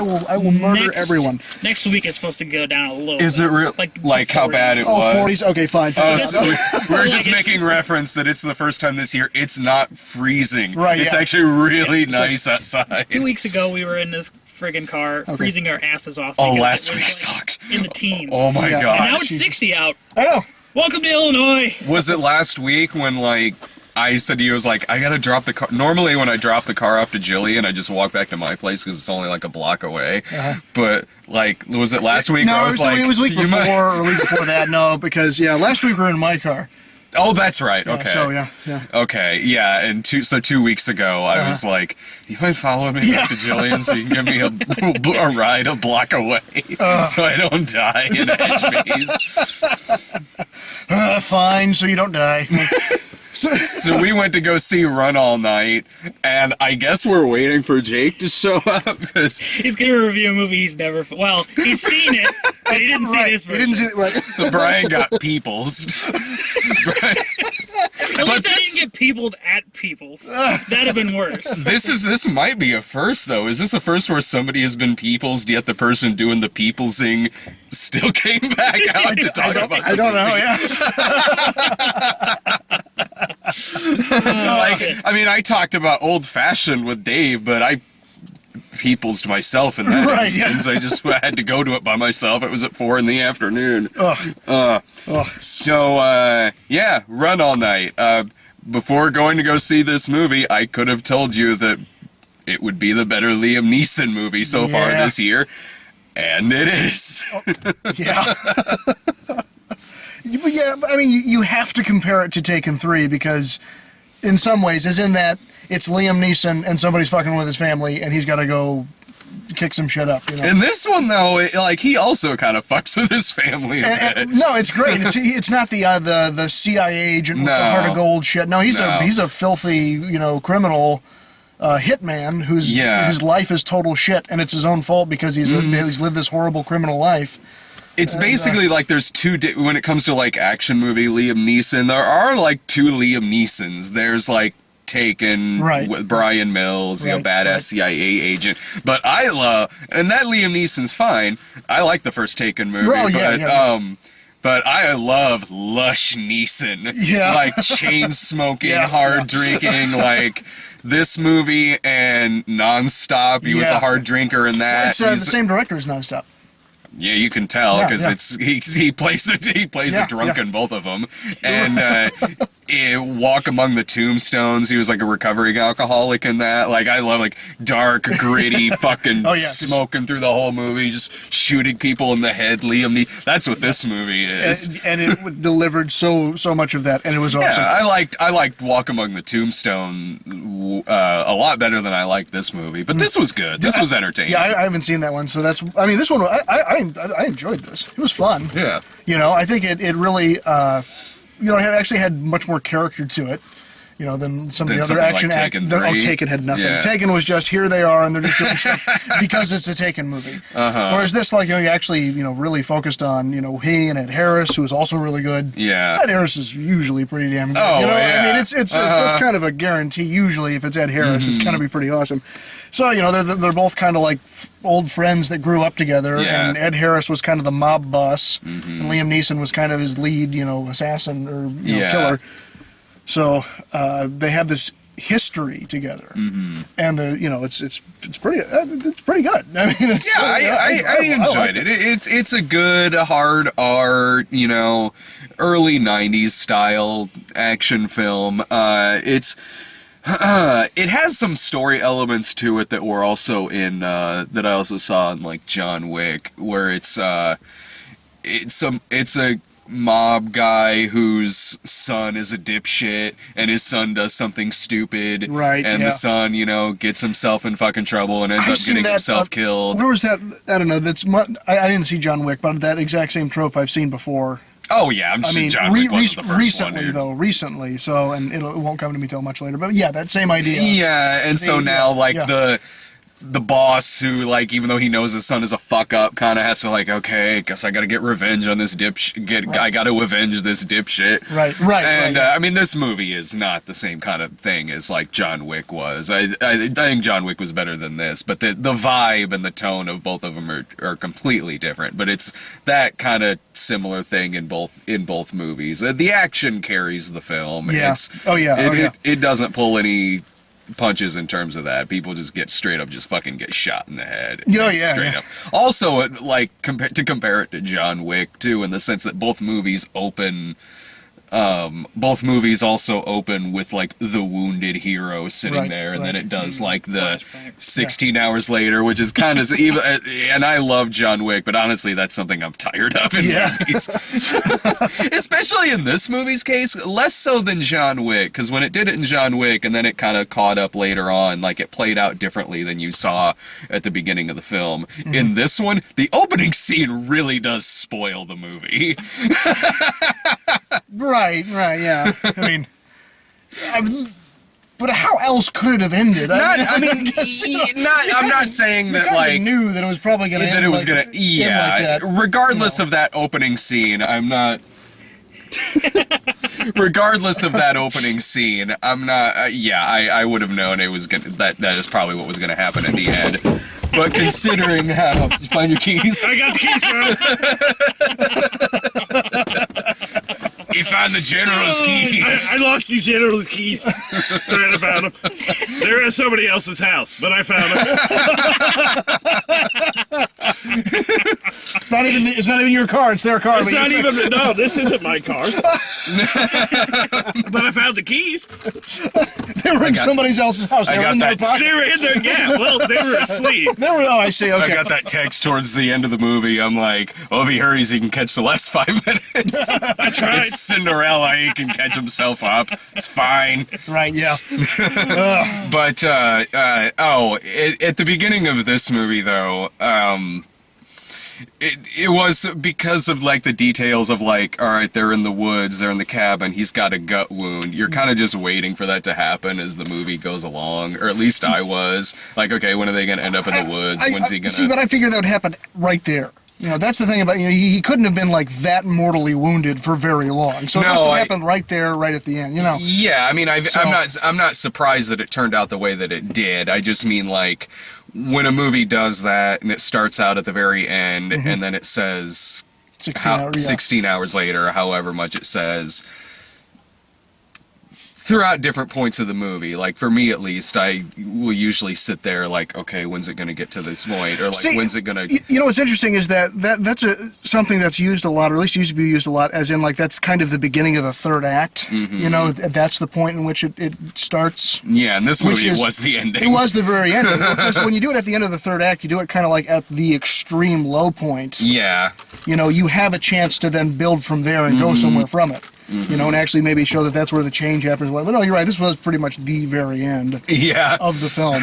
will murder everyone. Next week it's supposed to go down a little. Is it real? Like how bad it was? 40s? Okay, fine. Oh, so we're just making reference that it's the first time this year it's not freezing. Right, It's yeah. actually really nice outside. 2 weeks ago we were in this friggin' car freezing our asses off. Oh, because last it was, week like, sucked. in the teens. Oh my Yeah. god. And now it's 60 out. I know. Welcome to Illinois. Was it last week when, like, I said to you, I was like, I gotta drop the car. Normally, when I drop the car off to Jillian, I just walk back to my place because it's only like a block away. But, like, was it last week? No, I was like, it was week you before might- or week before that. No, because last week we were in my car. Oh, that's right. Okay. So yeah. Okay, yeah, and 2 weeks ago, I was like, you mind following me back to Jillian so you can give me a ride a block away so I don't die in Ashby's? Fine, so you don't die. So we went to go see Run All Night, and I guess we're waiting for Jake to show up, because He's gonna review a movie he's never. Well, he's seen it, but he didn't see this He version. didn't see it, right. Brian got peoples. At least I didn't get peopled at peoples. That'd have been worse. This might be a first, though. Is this a first where somebody has been peoples, yet the person doing the peoplesing still came back out to talk about I don't know, I mean, I talked about Old Fashioned with Dave, but I peoplesed myself in that Right, yeah. instance. I just had to go to it by myself. It was at 4 p.m. So, yeah, Run All Night. Before going to go see this movie, I could have told you that it would be the better Liam Neeson movie so far Yeah. this year. And it is. Yeah. But yeah, I mean, you have to compare it to Taken 3 because, in some ways, as in that it's Liam Neeson and somebody's fucking with his family and he's got to go kick some shit up. You know? And this one, though, he also kind of fucks with his family a bit. No, it's great. It's not the CIA agent with the heart of gold shit. No, he's a filthy criminal. Hitman whose his life is total shit and it's his own fault because he's lived this horrible criminal life. It's basically like there's when it comes to like action movie Liam Neeson, there are like two Liam Neesons. There's like Taken with Brian Mills, badass CIA agent. But I love, and that Liam Neeson's fine. I like the first Taken movie, but I love lush Neeson. Yeah. Like chain smoking, hard drinking, like this movie and Nonstop. He was a hard drinker in that. It's the same director as Nonstop. Yeah, you can tell because he plays a drunk in both of them, and Walk Among the Tombstones. He was like a recovering alcoholic in that. Like I love like dark, gritty, fucking smoking through the whole movie, just shooting people in the head. Liam Neeson. That's what this movie is, and it delivered so much of that, and it was awesome. Yeah, I liked Walk Among the Tombstone a lot better than I liked this movie, but this was good. This was entertaining. Yeah, I haven't seen that one, so that's. I mean, this one I enjoyed this. It was fun. Yeah. I think it really it actually had much more character to it. Than some of the other action like Taken 3? Taken had nothing. Yeah. Taken was just here they are and they're just doing stuff because it's a Taken movie. Whereas this, you actually, really focused on, he and Ed Harris, who was also really good. Yeah. Ed Harris is usually pretty damn good. Oh, I mean, it's kind of a guarantee. Usually, if it's Ed Harris, it's going to be pretty awesome. So, they're both kind of like old friends that grew up together. Yeah. And Ed Harris was kind of the mob boss, and Liam Neeson was kind of his lead, assassin or killer. So they have this history together, and it's pretty good. I mean, I enjoyed it. It's a good hard R, early '90s style action film. It has some story elements to it that were also in that I also saw in like John Wick, where it's a mob guy whose son is a dipshit and his son does something stupid, and the son gets himself in fucking trouble and ends up getting himself killed. Where was that? I don't know. I didn't see John Wick, but that exact same trope I've seen before. Oh yeah, I'm sure John Wick wasn't the first one. Recently, so, and it won't come to me till much later, but yeah, that same idea. Yeah, and so now the boss who, like, even though he knows his son is a fuck up, kind of has to, like, okay, guess I gotta get revenge on this dipshit. I gotta avenge this dipshit. Right. And I mean, this movie is not the same kind of thing as like John Wick was. I think John Wick was better than this, but the vibe and the tone of both of them are completely different. But it's that kind of similar thing in both movies. The action carries the film. Yeah. It doesn't pull any punches in terms of that. People just get straight up, just fucking get shot in the head. Straight up. Also, like, to compare it to John Wick too, in the sense that both movies also open with, like, the wounded hero sitting there, and then it does, like, the flashback. 16 hours later, which is kind of even. And I love John Wick, but honestly, that's something I'm tired of in movies. Especially in this movie's case, less so than John Wick, because when it did it in John Wick, and then it kind of caught up later on, like, it played out differently than you saw at the beginning of the film. Mm-hmm. In this one, the opening scene really does spoil the movie. Right, yeah. I mean, but how else could it have ended? I'm not saying that, like, knew that it was probably going to end. That it was going to, like that. Regardless of that opening scene, I'm not. Regardless of that opening scene, I'm not. I would have known it was gonna. That is probably what was going to happen at the end. But considering how, did you find your keys? I got keys, bro. He found the general's keys. I lost the general's keys. Sorry, I found them. They're at somebody else's house, but I found them. It's not even your car. It's their car. It's not even. No, this isn't my car. But I found the keys. They were in somebody else's house. They were in their pocket. They were in there. Yeah. Well, they were asleep. Oh, I see. Okay. I got that text towards the end of the movie. I'm like, if he hurries, he can catch the last 5 minutes. I tried. It's Cinderella. He can catch himself up. It's fine. Right. Yeah. But at the beginning of this movie, though, it was because of, like, the details of, like, all right, they're in the woods, they're in the cabin, he's got a gut wound. You're kind of just waiting for that to happen as the movie goes along, or at least I was. Like, okay, when are they going to end up in the woods? When's he going to... See, but I figured that would happen right there. You know, that's the thing about, he couldn't have been, like, that mortally wounded for very long. So it must have happened right there, right at the end, you know? Yeah, I mean, I'm not surprised that it turned out the way that it did. I just mean, like, when a movie does that and it starts out at the very end and then it says 16 hours later, however much it says, throughout different points of the movie, like, for me at least, I will usually sit there like, okay, when's it going to get to this point? Or, like, when's it going to... You know, what's interesting is that's something that's used a lot, or at least used to be used a lot, as in, like, that's kind of the beginning of the third act. Mm-hmm. You know, that's the point in which it starts. Yeah, in this movie, it was the ending. It was the very end. Because when you do it at the end of the third act, you do it kind of like at the extreme low point. Yeah. You know, you have a chance to then build from there and go somewhere from it. Mm-hmm. You know, and actually maybe show that that's where the change happens. But no, you're right. This was pretty much the very end of the film.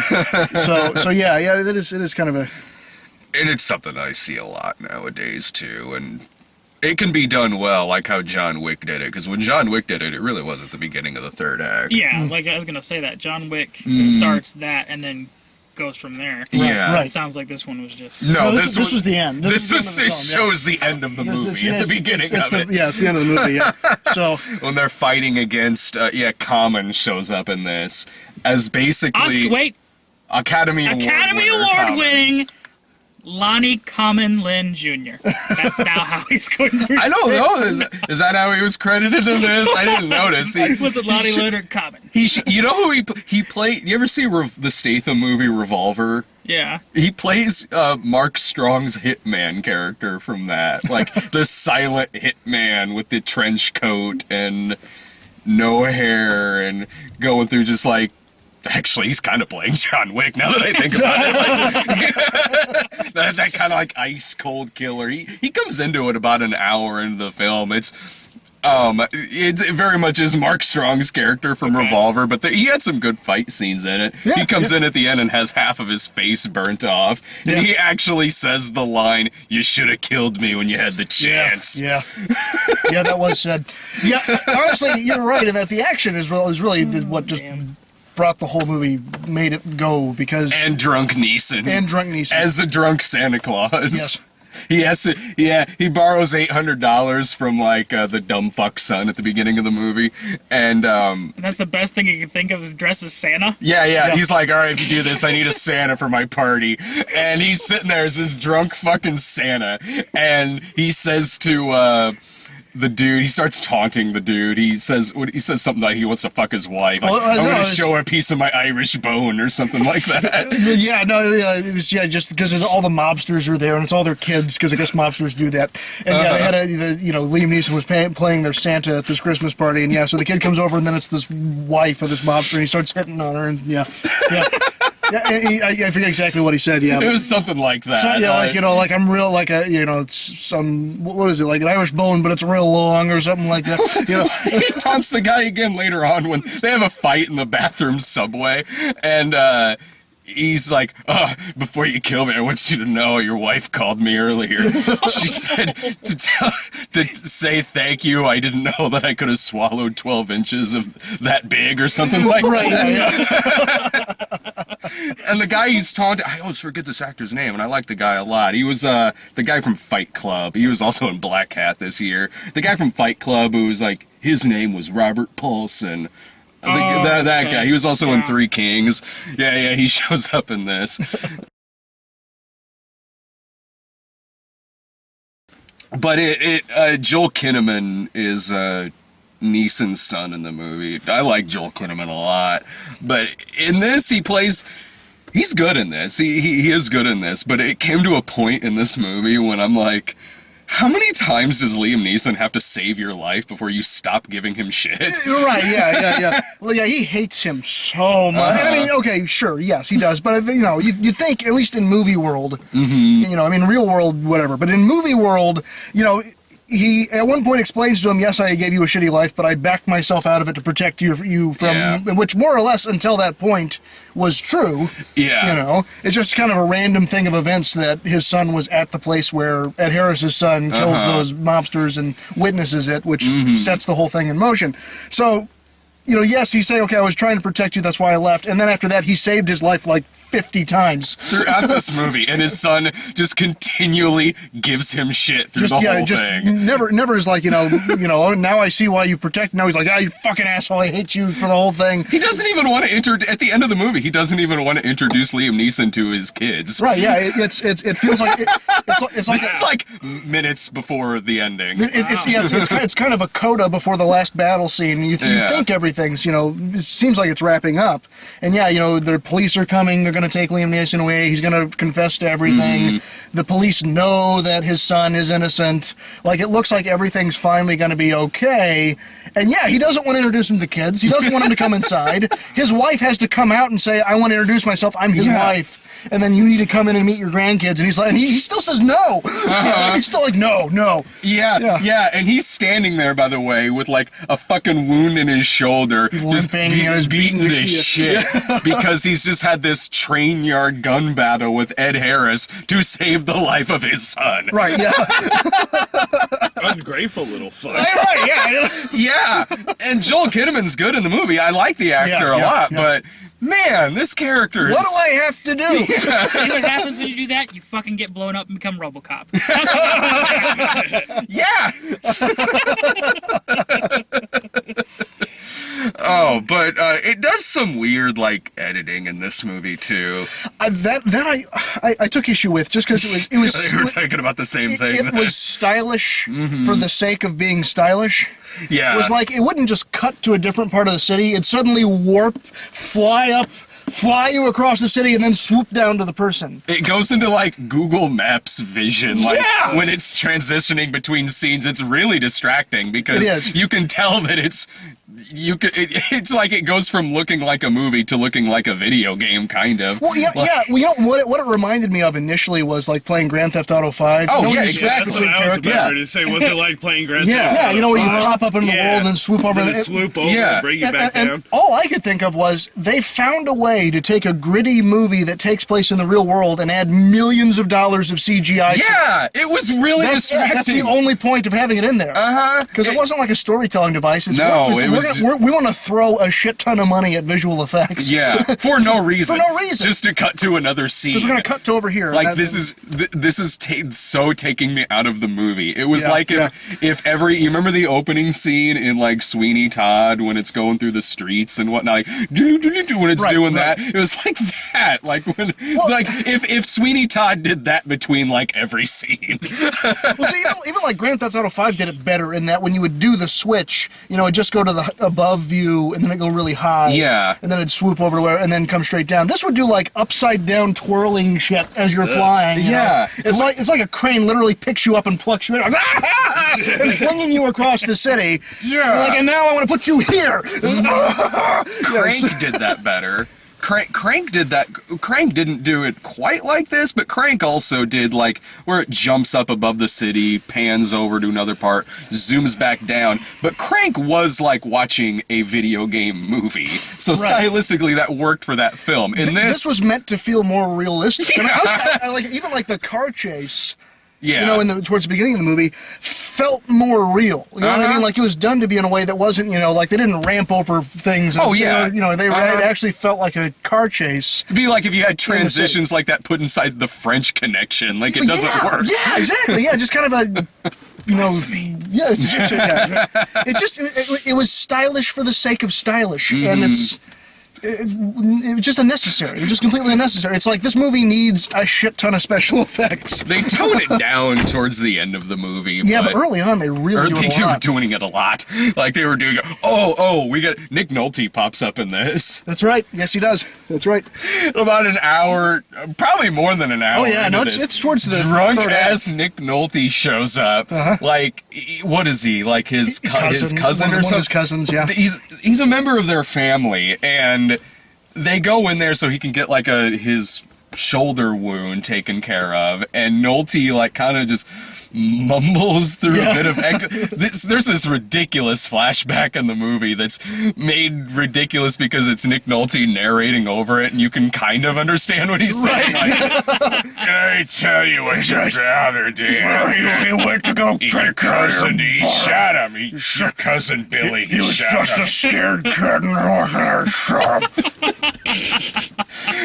So yeah, it is kind of a... And it's something I see a lot nowadays, too. And it can be done well, like how John Wick did it. Because when John Wick did it, it really was at the beginning of the third act. Yeah, like I was going to say that. John Wick starts that and then goes from there. Yeah. Right. It sounds like this one was just... No, this was the end. This shows the end of the movie at the beginning of it. Yeah, it's the end of the movie, yeah. So when they're fighting against, Common shows up in this as basically... Academy Award winning Lonnie Common Lynn Jr. That's now how he's going to be. I don't know. Is that how he was credited in this? I didn't notice. Was it Lonnie Leonard Common? You know who he played? You ever see the Statham movie Revolver? Yeah. He plays Mark Strong's hitman character from that. Like, the silent hitman with the trench coat and no hair and going through just, like, actually, he's kind of playing John Wick now that I think about it. Like, that kind of, like, ice cold killer. He comes into it about an hour into the film. It very much is Mark Strong's character from Revolver, but he had some good fight scenes in it. Yeah, he comes in at the end and has half of his face burnt off, and he actually says the line, "You should have killed me when you had the chance." Yeah, that was said. Yeah, honestly, you're right in that the action is really what just brought the whole movie, made it go because and drunk Neeson as a drunk Santa Claus. Yes. He has to, he borrows $800 from like the dumb fuck son at the beginning of the movie, and that's the best thing you can think of to dress as Santa. Yeah. He's like, all right, if you do this, I need a Santa for my party, and he's sitting there as this drunk fucking Santa, and he says to the dude, he starts taunting the dude. He says something like he wants to fuck his wife. Like, I'm going to show her a piece of my Irish bone or something like that. It was just because all the mobsters are there and it's all their kids because I guess mobsters do that. And they had Liam Neeson was playing their Santa at this Christmas party, and so the kid comes over and then it's this wife of this mobster and he starts hitting on her and yeah. I forget exactly what he said. Yeah, it was something like that. So, like I'm real, like it's some what is it, like an Irish bone, but it's real long or something like that. He taunts the guy again later on when they have a fight in the bathroom subway, and he's like, before you kill me, I want you to know your wife called me earlier. She said to say thank you. I didn't know that I could have swallowed 12 inches of that big or something like that. And the guy he's taunting, I always forget this actor's name, and I like the guy a lot. He was the guy from Fight Club. He was also in Black Hat this year. The guy from Fight Club who was like, his name was Robert Paulson. That guy. He was also in Three Kings. Yeah, he shows up in this. But Joel Kinnaman is Neeson's son in the movie. I like Joel Kinnaman a lot. But in this, he's good in this. He is good in this. But it came to a point in this movie when I'm like, how many times does Liam Neeson have to save your life before you stop giving him shit? You're right, yeah. Well, he hates him so much. I mean, okay, sure, yes, he does. But, you think, at least in movie world, real world, whatever. But in movie world, he at one point explains to him, yes, I gave you a shitty life, but I backed myself out of it to protect you from, which more or less until that point was true. Yeah. It's just kind of a random thing of events that his son was at the place where Ed Harris's son kills those mobsters and witnesses it, which sets the whole thing in motion. So, yes, he's saying, okay, I was trying to protect you, that's why I left. And then after that, he saved his life like 50 times. Throughout this movie. And his son just continually gives him shit through the whole thing. Never is like, now I see why you protect. No, he's like, you fucking asshole, I hate you for the whole thing. He doesn't even want to at the end of the movie, he doesn't even want to introduce Liam Neeson to his kids. Right, yeah, it feels like, it's like minutes before the ending. It's kind of a coda before the last battle scene. You think everything's, it seems like it's wrapping up. And the police are coming, they're going to take Liam Neeson away, he's going to confess to everything. The police know that his son is innocent. Like, it looks like everything's finally going to be okay. And he doesn't want to introduce him to the kids. He doesn't want him to come inside. His wife has to come out and say, I want to introduce myself, I'm his wife. And then you need to come in and meet your grandkids. And he's like, and he still says no. He's still like, no. Yeah, and he's standing there, by the way, with like a fucking wound in his shoulder. He's limping, just beating the shit. Because he's just had this train yard gun battle with Ed Harris to save the life of his son. Right, yeah. Ungrateful little fuck. Right, yeah. And Joel Kinnaman's good in the movie. I like the actor a lot, but man, this character is... What do I have to do? See what happens when you do that? You fucking get blown up and become RoboCop. Yeah! But it does some weird, like, editing in this movie, too. I took issue with, just because it was... We were thinking about the same thing. It was stylish for the sake of being stylish. Yeah. It was like, it wouldn't just cut to a different part of the city. It'd suddenly warp, fly you across the city, and then swoop down to the person. It goes into, like, Google Maps vision. Like, when it's transitioning between scenes, it's really distracting, because you can tell that it's like it goes from looking like a movie to looking like a video game, kind of. Well, what it reminded me of initially was like playing Grand Theft Auto 5. Oh, exactly. That's what I was about to say. Was it like playing Grand Theft Auto 5? Yeah, where you pop up in the world and swoop over. And swoop over and bring you back down. And all I could think of was they found a way way to take a gritty movie that takes place in the real world and add millions of dollars of CGI. Yeah, it was really distracting. That's the only point of having it in there. Because it wasn't like a storytelling device. We want to throw a shit ton of money at visual effects. Yeah, for no reason. For no reason. Just to cut to another scene. Because we're going to cut to over here. Like, this is so taking me out of the movie. It was if you remember the opening scene in, like, Sweeney Todd when it's going through the streets and whatnot, like, when it's doing that, it was like that. Like, if Sweeney Todd did that between, like, every scene. Well, see, even like Grand Theft Auto 5 did it better in that when you would do the switch, it'd just go to the above view and then it'd go really high. Yeah. And then it'd swoop over to where and then come straight down. This would do like upside down twirling shit as you're flying. Yeah. It's like a crane literally picks you up and plucks you in and flinging you across the city. Yeah. And now I want to put you here. Crank did that better. Crank did that. Crank didn't do it quite like this, but Crank also did, like, where it jumps up above the city, pans over to another part, zooms back down. But Crank was like watching a video game movie, so stylistically that worked for that film. And this was meant to feel more realistic. Yeah. I like even like the car chase. Yeah. Towards the beginning of the movie, felt more real. You know what I mean? Like, it was done to be in a way that wasn't, like, they didn't ramp over things. And, it actually felt like a car chase. It'd be like if you had transitions like that put inside the French Connection. Like, it doesn't work. Yeah, exactly. Yeah, just kind of a... it was stylish for the sake of stylish, and it was just unnecessary. It was just completely unnecessary. It's like this movie needs a shit ton of special effects. They tone it down towards the end of the movie. Yeah, but early on they really were doing it a lot. Like they were doing, we got Nick Nolte pops up in this. That's right. Yes, he does. That's right. About an hour, probably more than an hour. Oh yeah, no, it's towards the drunk ass Nick Nolte shows up. Like, what is he? Like his cousin or something? One of his cousins. Yeah. He's a member of their family and. They go in there so he can get like his shoulder wound taken care of, and Nolte like kind of just mumbles through a bit of there's this ridiculous flashback in the movie that's made ridiculous because it's Nick Nolte narrating over it, and you can kind of understand what he's saying. Like, I tell you what your brother did. He went to go your cousin. He shot him. Your cousin Billy. He was just a scared kid and shot him.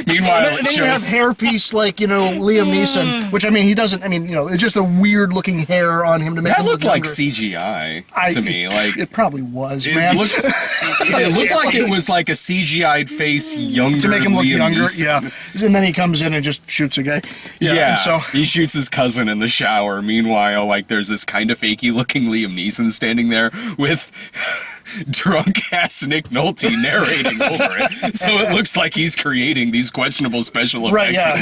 Meanwhile, then you have hairpiece like Liam Neeson, which he doesn't. It's just a weird looking hair on him to make that him look look like CGI to me. Like it probably was, man. It looked like it was like a CGI'd face younger to make him look Liam younger. Neeson. Yeah, and then he comes in and just shoots a guy. Yeah, so he shoots his cousin in the shower. Meanwhile, like there's this kind of fakey looking Liam Neeson standing there with drunk ass Nick Nolte narrating over it, so it looks like he's creating these questionable special effects. Right, yeah.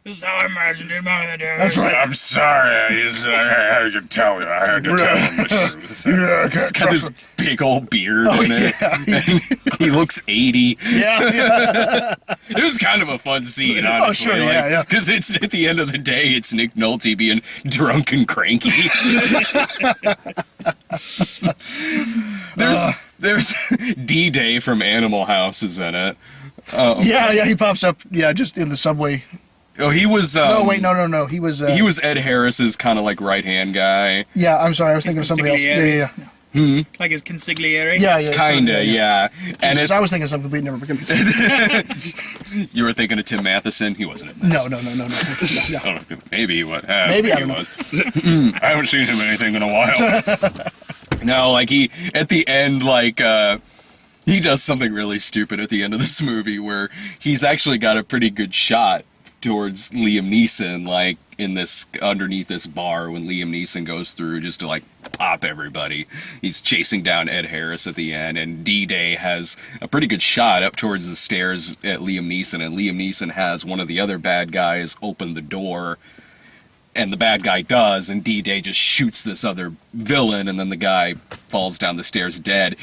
This is how I imagined it. That's right. I'm sorry. I had to tell you. I had to tell him the truth. He's got this big old beard in it. And he looks 80. Yeah. It was kind of a fun scene, honestly. Oh, sure, yeah. Because it's at the end of the day, it's Nick Nolte being drunk and cranky. There's D-Day from Animal House is in it. Yeah, he pops up. Yeah, just in the subway. Oh, he was. No. He was. He was Ed Harris's kind of like right-hand guy. Yeah, I'm sorry. I was thinking of somebody else. Yeah. Like his consigliere? Yeah. Kinda, yeah. And I was thinking of some complete never forget. You were thinking of Tim Matheson? He wasn't in this. No. Maybe he was. Maybe, I don't know. I haven't seen him in anything in a while. No, like he, at the end, like, he does something really stupid at the end of this movie where he's actually got a pretty good shot towards Liam Neeson, like, in this, underneath this bar when Liam Neeson goes through just to, like, pop everybody. He's chasing down Ed Harris at the end, and D-Day has a pretty good shot up towards the stairs at Liam Neeson, and Liam Neeson has one of the other bad guys open the door, and the bad guy does, and D-Day just shoots this other villain, and then the guy falls down the stairs dead.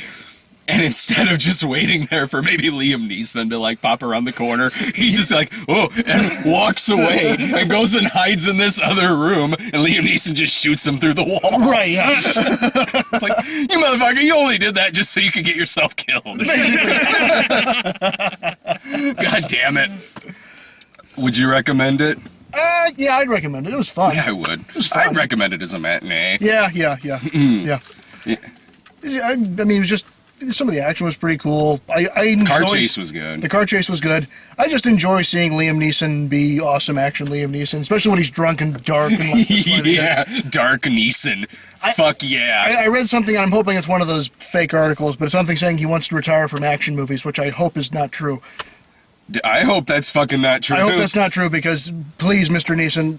And instead of just waiting there for maybe Liam Neeson to like pop around the corner, he's just like, oh, and walks away and goes and hides in this other room, and Liam Neeson just shoots him through the wall. Right, yeah. It's like, you motherfucker, you only did that just so you could get yourself killed. God damn it. Would you recommend it? Yeah, I'd recommend it. It was fun. Yeah, I would. I'd recommend it as a matinee. Yeah. Yeah. I mean, it was just, some of the action was pretty cool. I enjoyed, car chase was good. The car chase was good. I just enjoy seeing Liam Neeson be awesome action Liam Neeson, especially when he's drunk and dark and like yeah, dark Neeson. Fuck yeah. I read something, and I'm hoping it's one of those fake articles, but it's something saying he wants to retire from action movies, which I hope is not true. I hope that's fucking not true. I hope that's not true, because please, Mr. Neeson,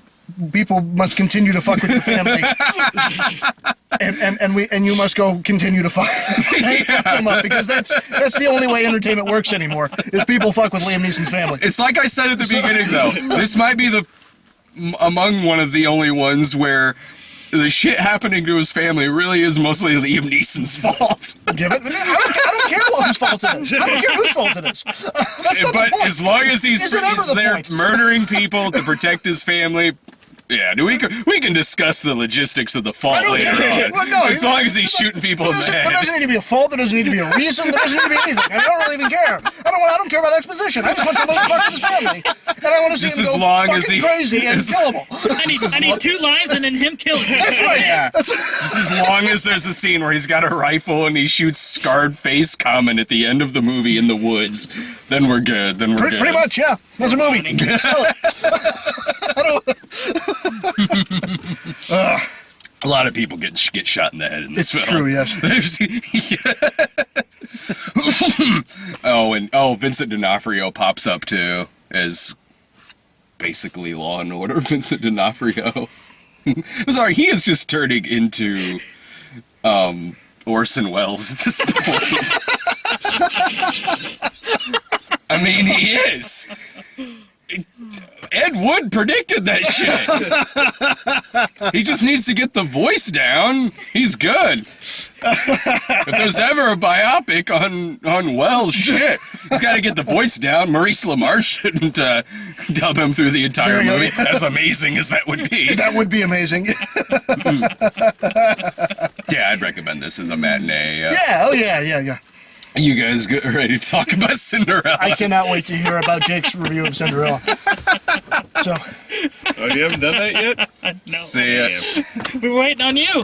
people must continue to fuck with your family. and you must go continue to fuck them up, because that's the only way entertainment works anymore, is people fuck with Liam Neeson's family. It's like I said at the beginning, though. This might be among one of the only ones where the shit happening to his family really is mostly Liam Neeson's fault. Give it. I don't care whose fault it is. I don't care whose fault it is. That's not the point. As long as he's there murdering people to protect his family. Yeah, we can discuss the logistics of the fault later on. Well, no, as long as he's shooting people in the head. There doesn't need to be a fault. There doesn't need to be a reason. There doesn't need to be anything. I don't really even care. I don't care about exposition. I just want someone to fuck with his family, and I want to see him go fucking crazy and killable. I need 2 lines and then him killing him. That's right. Yeah. Just as long as there's a scene where he's got a rifle and he shoots scarred face Common at the end of the movie in the woods, then we're good. Then we're good. Pretty much, yeah. There's a movie. Sell it. A lot of people get shot in the head in this film. It's true, yes. Vincent D'Onofrio pops up too as basically Law and Order Vincent D'Onofrio. Sorry, he is just turning into Orson Welles at this point. I mean, he is. Ed Wood predicted that shit. He just needs to get the voice down. He's good. If there's ever a biopic on Wells, shit, he's got to get the voice down. Maurice LaMarche shouldn't dub him through the entire movie. As amazing as that would be. That would be amazing. Yeah, I'd recommend this as a matinee. Yeah. You guys get ready to talk about Cinderella? I cannot wait to hear about Jake's review of Cinderella. So, you haven't done that yet? No. Say it. We're waiting on you.